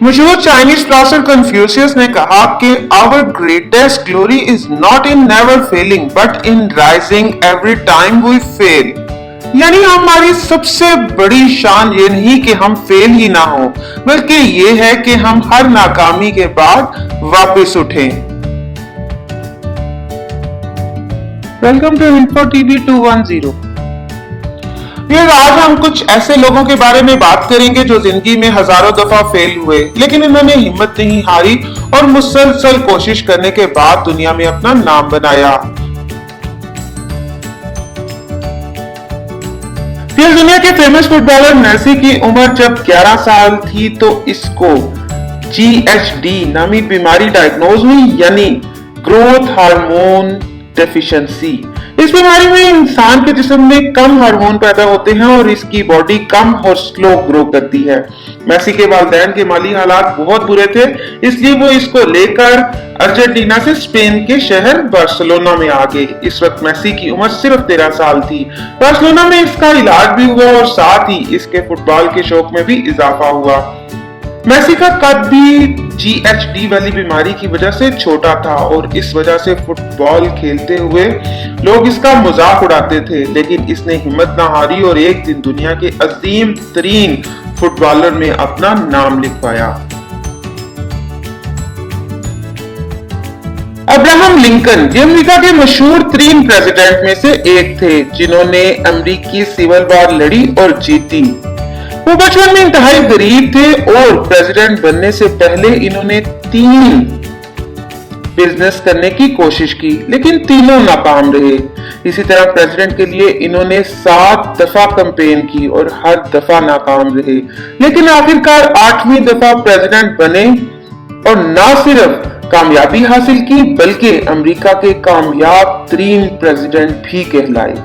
मशहूर Chinese philosopher Confucius ने कहा कि our greatest glory is not in never failing but in rising every time we fail. यानी हमारी सबसे बड़ी शान ये नहीं कि हम फेल ही ना हो, बल्कि ये है कि हम हर नाकामी के बाद वापस उठें। Welcome to Info TV 210। आज हम कुछ ऐसे लोगों के बारे में बात करेंगे जो जिंदगी में हजारों दफा फेल हुए, लेकिन इन्होंने हिम्मत नहीं हारी और मुसलसल कोशिश करने के बाद दुनिया में अपना नाम बनाया। फिर दुनिया के फेमस फुटबॉलर मेसी की उम्र जब 11 साल थी तो इसको GHD नामी बीमारी डायग्नोज हुई, यानी ग्रोथ हार्मोन डेफिशिएंसी। इस बीमारी में इंसान के जिस्म में कम हार्मोन पैदा होते हैं और इसकी बॉडी कम और स्लो ग्रो करती है। मेसी के वालिदैन के माली हालात बहुत बुरे थे, इसलिए वो इसको लेकर अर्जेंटीना से स्पेन के शहर बार्सिलोना में आ गए। इस वक्त मेसी की उम्र सिर्फ 13 साल थी। बार्सिलोना में इसका इलाज भी हुआ और साथ ही इसके फुटबॉल के शौक में भी इजाफा हुआ। मेसी का कद भी GHD वाली बीमारी की वजह से छोटा था और इस वजह से फुटबॉल खेलते हुए लोग इसका मजाक उड़ाते थे, लेकिन इसने हिम्मत ना हारी और एक दिन दुनिया के अजीम तरीन फुटबॉलर में अपना नाम लिखवाया। अब्राहम लिंकन ये अमेरिका के मशहूर तरीन प्रेसिडेंट में से एक थे, जिन्होंने अमेरिकी सिविल वॉर लड़ी और जीती। वो बचपन में इंतहाई गरीब थे और प्रेसिडेंट बनने से पहले इन्होंने 3 बिजनेस करने की कोशिश की, लेकिन तीनों नाकाम रहे। इसी तरह प्रेसिडेंट के लिए इन्होंने 7 दफा कैंपेन की और हर दफा नाकाम रहे, लेकिन आखिरकार 8वीं दफा प्रेसिडेंट बने और न सिर्फ कामयाबी हासिल की बल्कि अमेरिका के कामयाब तरीन प्रेसिडेंट भी कहलाए।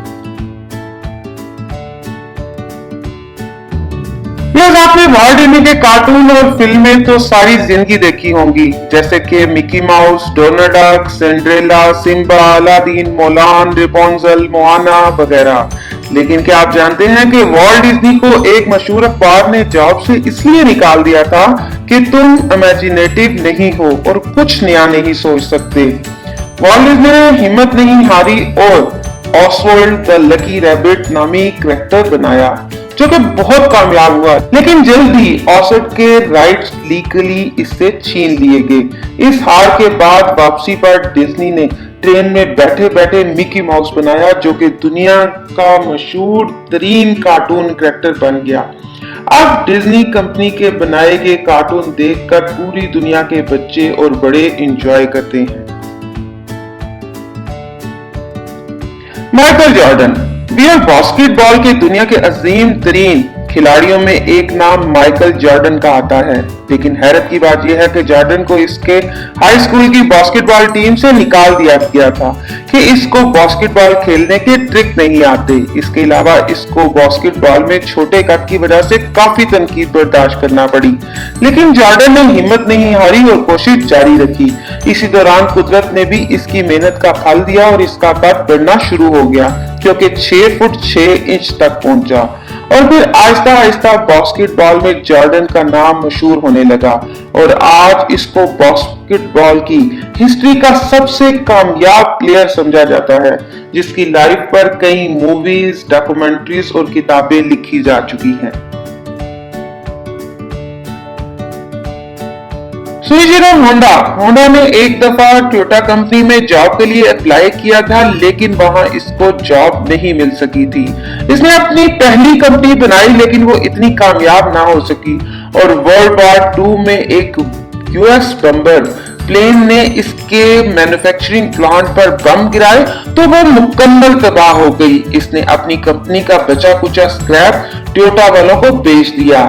आपने वॉल्ट डिज्नी के कार्टून और फिल्में तो सारी जिंदगी देखी होंगी, जैसे कि Mickey Mouse, Donald Duck, Cinderella, Simba, Aladdin, Mulan, Rapunzel, Moana वगैरह। लेकिन क्या आप जानते हैं कि वॉल्ट डिज्नी को एक मशहूर अखबार ने जॉब से इसलिए निकाल दिया था कि तुम इमेजिनेटिव नहीं हो और कुछ नया नहीं सोच सकते। वॉल्ट डिज्नी ने हिम्मत नहीं हारी और ऑसवाल्ड द लकी रैबिट नामी कैरेक्टर बनाया, जो कि बहुत कामयाब हुआ, लेकिन जल्द ही ऑसट के राइट्स लीगली इससे छीन लिए गए। इस हार के बाद वापसी पर डिज्नी ने ट्रेन में बैठे बैठे मिकी माउस बनाया, जो कि दुनिया का मशहूर तरीन कार्टून कैरेक्टर बन गया। अब डिज्नी कंपनी के बनाए गए कार्टून देखकर पूरी दुनिया के बच्चे और बड़े एंजॉय करते हैं। माइकल जॉर्डन बास्केटबॉल की दुनिया के अजीम तरीन खिलाड़ियों में एक नाम माइकल जॉर्डन का आता है, लेकिन हैरत की बात यह है कि जॉर्डन को इसके हाई स्कूल की बास्केटबॉल टीम से निकाल दिया गया था कि इसको बास्केटबॉल खेलने के ट्रिक नहीं आते। इसके अलावा इसको बास्केटबॉल में छोटे कद की वजह से काफी तनकीद बर्दाश्त करना पड़ी, लेकिन जॉर्डन ने हिम्मत नहीं हारी और कोशिश जारी रखी। इसी दौरान कुदरत ने भी इसकी मेहनत का फल दिया और इसका कद बढ़ना शुरू हो गया, क्योंकि 6 फुट 6 इंच तक पहुंचा और फिर आहिस्ता आहिस्ता बास्केटबॉल में जॉर्डन का नाम मशहूर होने लगा और आज इसको बास्केटबॉल की हिस्ट्री का सबसे कामयाब प्लेयर समझा जाता है, जिसकी लाइफ पर कई मूवीज, डॉक्यूमेंट्रीज और किताबें लिखी जा चुकी हैं। सुनिचिरो होंडा ने एक दफा टोयोटा कंपनी में जॉब के लिए अप्लाई किया था, लेकिन वहां इसको जॉब नहीं मिल सकी थी। इसने अपनी पहली कंपनी बनाई, लेकिन वो इतनी कामयाब ना हो सकी और वर्ल्ड वॉर 2 में एक US बम्बर प्लेन ने इसके मैन्युफैक्चरिंग प्लांट पर बम गिराए तो वो मुकम्मल तबाह हो गई। इसने अपनी कंपनी का बचा कुचा स्क्रैप टोयोटा वालों को बेच दिया,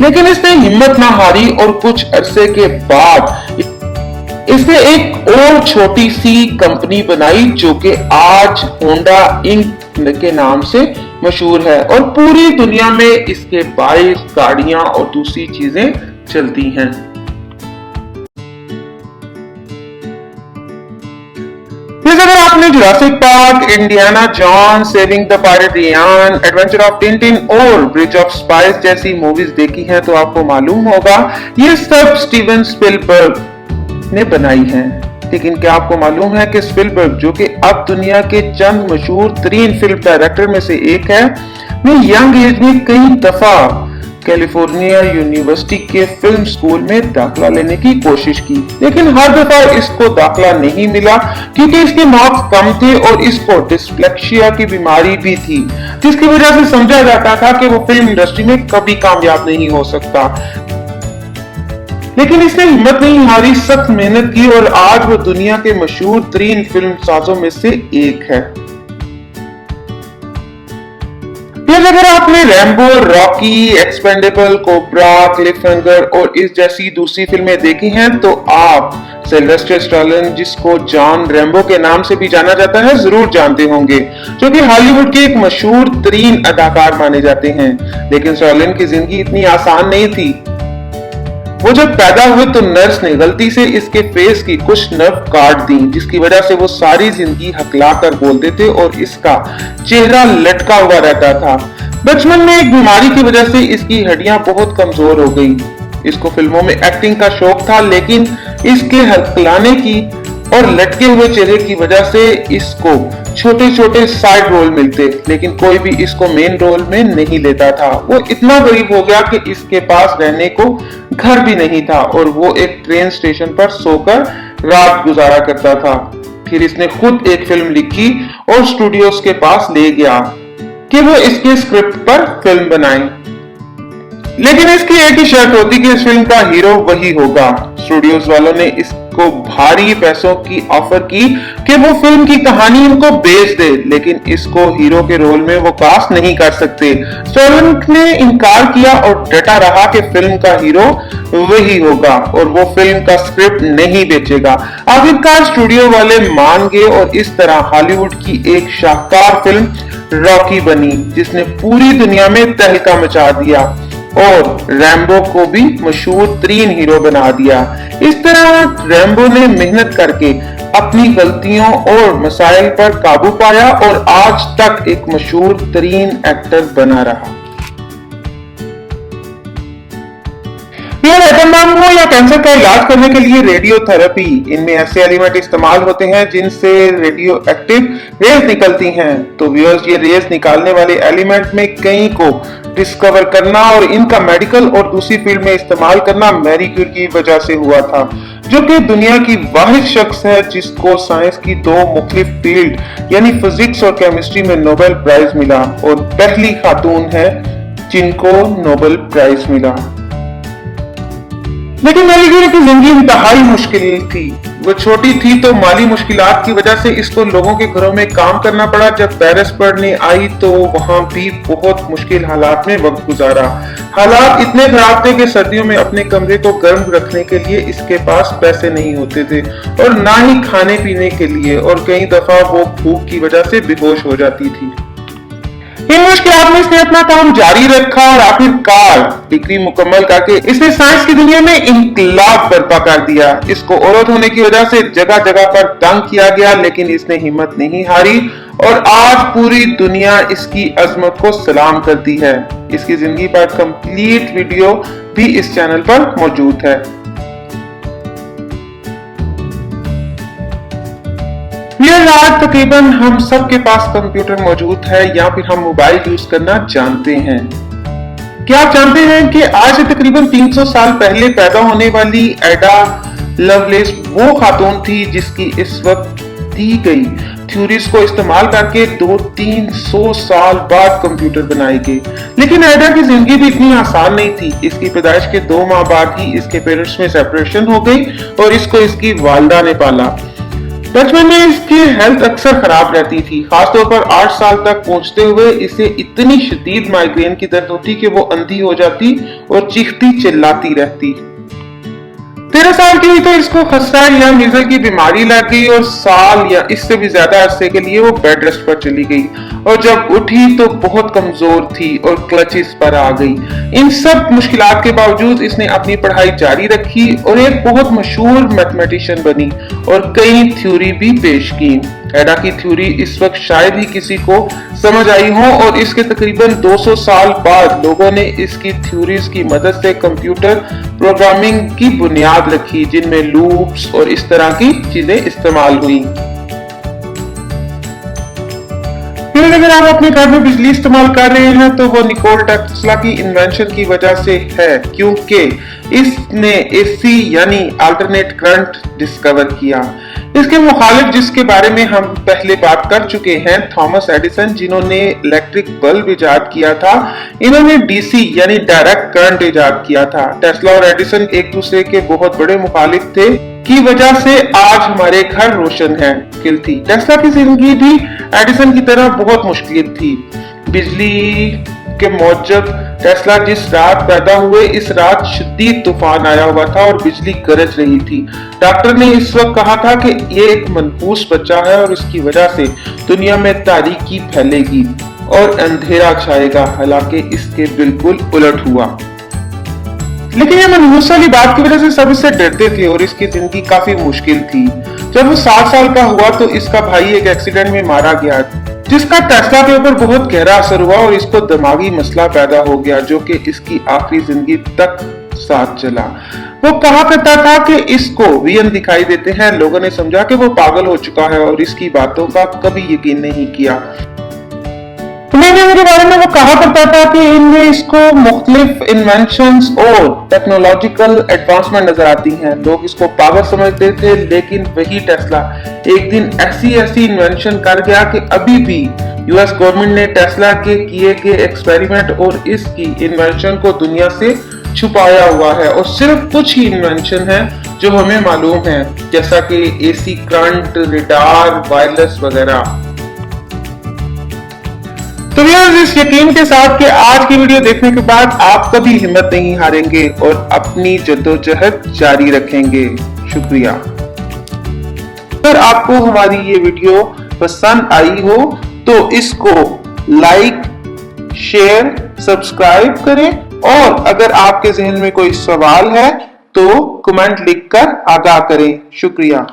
लेकिन इसने हिम्मत ना हारी और कुछ अरसे के बाद इसने एक और छोटी सी कंपनी बनाई, जो कि आज होंडा इंक के नाम से मशहूर है और पूरी दुनिया में इसके बाइक, गाड़ियां और दूसरी चीजें चलती हैं। अगर आपने Jurassic Park, Indiana Jones, Saving the Private Ryan, Adventure of Tintin और ब्रिज ऑफ स्पाइस जैसी मूवीज देखी हैं तो आपको मालूम होगा ये सब स्टीवन स्पिलबर्ग ने बनाई हैं। लेकिन क्या आपको मालूम है कि स्पिलबर्ग, जो कि अब दुनिया के चंद मशहूर तरीन फिल्म डायरेक्टर में से एक है, वो यंग एज में कई दफा कैलिफोर्निया यूनिवर्सिटी के फिल्म स्कूल में दाखिला लेने की कोशिश की, लेकिन हर दफा इसको दाखिला नहीं मिला क्योंकि इसके मार्क्स कम थे और इसको डिस्लेक्सिया की बीमारी भी थी, जिसकी वजह से समझा जाता था कि वो फिल्म इंडस्ट्री में कभी कामयाब नहीं हो सकता। लेकिन इसने हिम्मत नहीं हारी, सख्त मेहनत की और आज वो दुनिया के मशहूर तरीन फिल्म साजों में से एक है। फिर अगर आपने रैम्बो, रॉकी, एक्सपेंडेबल, कोबरा, क्लिफहैंगर और इस जैसी दूसरी फिल्में देखी हैं तो आप सिल्वेस्टर स्टैलोन, जिसको जॉन रैम्बो के नाम से भी जाना जाता है, जरूर जानते होंगे, जो कि हॉलीवुड के एक मशहूर तरीन अदाकार माने जाते हैं। लेकिन स्टैलोन की जिंदगी इतनी आसान नहीं थी। वो जब पैदा हुए तो नर्स ने गलती से इसके फेस की कुछ नर्व काट दी, जिसकी वजह से वो सारी जिंदगी हकला कर बोलते थे और इसका चेहरा लटका हुआ रहता था। बचपन में एक बीमारी की वजह से इसकी हड्डियां बहुत कमजोर हो गई। इसको फिल्मों में एक्टिंग का शौक था, लेकिन इसके हकलाने की और लटके हुए चेहरे की वजह से इसको छोटे छोटे साइड रोल मिलते, लेकिन कोई भी इसको मेन रोल में नहीं लेता था। वो इतना गरीब हो गया कि इसके पास रहने को घर भी नहीं था और वो एक ट्रेन स्टेशन पर सोकर रात गुजारा करता था। फिर इसने खुद एक फिल्म लिखी और स्टूडियोज के पास ले गया कि वो इसके स्क्रिप्ट पर फिल्म बनाए, लेकिन इसकी एक ही शर्त होती कि इस फिल्म का हीरो वही होगा। स्टूडियोज वालों ने इसको भारी पैसों की ऑफर की कि वो फिल्म की कहानी इनको बेच दे, लेकिन इसको हीरो के रोल में वो कास्ट नहीं कर सकते। स्टैलोन ने इनकार किया और डटा रहा कि फिल्म का हीरो वही होगा और वो फिल्म का स्क्रिप्ट नहीं बेचेगा। आखिरकार स्टूडियो वाले मान गए और इस तरह हॉलीवुड की एक शाहकार फिल्म रॉकी बनी, जिसने पूरी दुनिया में तहलका मचा दिया और रैम्बो को भी मशहूर तरीन हीरो बना दिया। इस तरह रैम्बो ने मेहनत करके अपनी गलतियों और मसाइल पर काबू पाया और आज तक एक मशहूर तरीन एक्टर बना रहा। हो या कैंसर का इलाज करने के लिए रेडियोथेरेपी, इनमें ऐसे एलिमेंट इस्तेमाल होते हैं जिनसे रेडियो एक्टिव रेज निकलती हैं। तो व्यूअर्स, ये रेज निकालने वाले एलिमेंट में कई को डिस्कवर करना और इनका मेडिकल और दूसरी फील्ड में इस्तेमाल करना मैरी क्यूरी की वजह से हुआ था, जो कि दुनिया की वाहिद शख्स है जिसको साइंस की दो मुख्तलिफ फील्ड यानी फिजिक्स और केमिस्ट्री में नोबेल प्राइज मिला और पहली खातून है जिनको नोबेल प्राइज मिला। लेकिन मैरी क्यूरी की जिंदगी इंतहाई मुश्किल थी। वो छोटी थी तो माली मुश्किलात की वजह से इसको लोगों के घरों में काम करना पड़ा। जब पेरिस पढ़ने आई तो वहां भी बहुत मुश्किल हालात में वक्त गुजारा। हालात इतने खराब थे कि सर्दियों में अपने कमरे को गर्म रखने के लिए इसके पास पैसे नहीं होते थे और ना ही खाने पीने के लिए, और कई दफा वो भूख की वजह से बेहोश हो जाती थी। इन मुश्किलात में इसने अपना काम जारी रखा और आखिरकार डिग्री मुकम्मल करके इसने साइंस की दुनिया में इनकलाब बर्पा कर दिया। इसको औरत होने की वजह से जगह जगह पर तंग किया गया, लेकिन इसने हिम्मत नहीं हारी और आज पूरी दुनिया इसकी अजमत को सलाम करती है। इसकी जिंदगी पर कंप्लीट वीडियो भी इस चैनल पर मौजूद है। आज तकरीबन हम सब के पास कंप्यूटर मौजूद है या फिर हम मोबाइल यूज करना जानते हैं। क्या आप जानते हैं कि आज से तकरीबन 300 साल पहले पैदा होने वाली एडा लवलेस वो खातून थी जिसकी इस वक्त दी गई थ्योरीज को इस्तेमाल करके 200-300 साल बाद कंप्यूटर बनाए गए। लेकिन एडा की जिंदगी भी इतनी आसान नहीं थी। इसकी पैदाइश के 2 माह बाद ही इसके पेरेंट्स में सेपरेशन हो गई और इसको इसकी वालिदा ने पाला। बचपन में इसकी हेल्थ अक्सर खराब रहती थी, खासतौर पर 8 साल तक पहुंचते हुए इसे इतनी शदीद माइग्रेन की दर्द होती कि वो अंधी हो जाती और चीखती चिल्लाती रहती। 13 साल की हुई तो इसको खसरा या मीजल की बीमारी लग गई और साल या इससे भी ज्यादा अरसे के लिए वो बेड रेस्ट पर चली गई और जब उठी तो बहुत कमजोर थी और क्लचेस पर आ गई। इन सब मुश्किलात के बावजूद इसने अपनी पढ़ाई जारी रखी और एक बहुत मशहूर मैथमेटिशियन बनी और कई थ्योरी भी पेश की। एडा की थ्योरी इस वक्त शायद ही किसी को समझ आई हो और इसके तकरीबन 200 साल बाद लोगों ने इसकी थ्योरीज की मदद से कंप्यूटर प्रोग्रामिंग की बुनियाद रखी, जिनमें लूप्स और इस तरह की चीजें इस्तेमाल हुई। फिर अगर आप अपने घर में बिजली इस्तेमाल कर रहे हैं तो वो निकोला टेस्ला की इन्वेंशन की वजह से है, क्योंकि इसने एसी यानी अल्टरनेट करंट डिस्कवर किया। इसके मुखालिफ, जिसके बारे में हम पहले बात कर चुके हैं, थॉमस एडिसन, जिन्होंने इलेक्ट्रिक बल्ब इजाद किया था, इन्होंने डीसी यानी डायरेक्ट करंट इजाद किया था। टेस्ला और एडिसन एक दूसरे के बहुत बड़े मुखालिफ थे, की वजह से आज हमारे घर रोशन है। मुश्किल थी टेस्ला की जिंदगी भी एडिसन की तरह बहुत मुश्किल थी। बिजली के मौजब टेस्ला जिस रात पैदा हुए, इस रात शदीद तूफान आया हुआ था और बिजली गरज रही थी। डॉक्टर ने इस वक्त कहा था कि ये एक मनहूस बच्चा है और इसकी वजह से दुनिया में तारीकी फैलेगी और अंधेरा छाएगा। हालांकि इसके बिल्कुल उलट हुआ, लेकिन ये मनहूस वाली बात की वजह से सब इससे डरते थे और इसकी जिंदगी काफी मुश्किल थी। जब वो 7 साल का हुआ तो इसका भाई एक एक्सीडेंट में मारा गया, जिसका टेस्ला के ऊपर बहुत गहरा असर हुआ और इसको दिमागी मसला पैदा हो गया, जो कि इसकी आखिरी जिंदगी तक साथ चला। वो कहा करता था कि इसको वियन दिखाई देते हैं। लोगों ने समझा कि वो पागल हो चुका है और इसकी बातों का कभी यकीन नहीं किया। मेरे बारे में वो कहा करता था कि इनमें इसको मुख्तलिफ इन्वेंशंस और टेक्नोलॉजिकल एडवांसमेंट नजर आती हैं। लोग इसको पागल समझते थे, लेकिन वही टेस्ला एक दिन ऐसी इन्वेंशन कर गया कि अभी भी यूएस गवर्नमेंट ने टेस्ला के किए गए एक्सपेरिमेंट और इसकी इन्वेंशन को दुनिया से छुपाया हुआ है और सिर्फ कुछ ही इन्वेंशन है जो हमें मालूम है, जैसा कि एसी करंट, रेडार, वायरलेस वगैरह। तो इस यकीन के साथ कि आज की वीडियो देखने के बाद आप कभी हिम्मत नहीं हारेंगे और अपनी जद्दोजहद जारी रखेंगे। शुक्रिया। अगर आपको हमारी ये वीडियो पसंद आई हो तो इसको लाइक, शेयर, सब्सक्राइब करें और अगर आपके जहन में कोई सवाल है तो कमेंट लिखकर आगाह करें। शुक्रिया।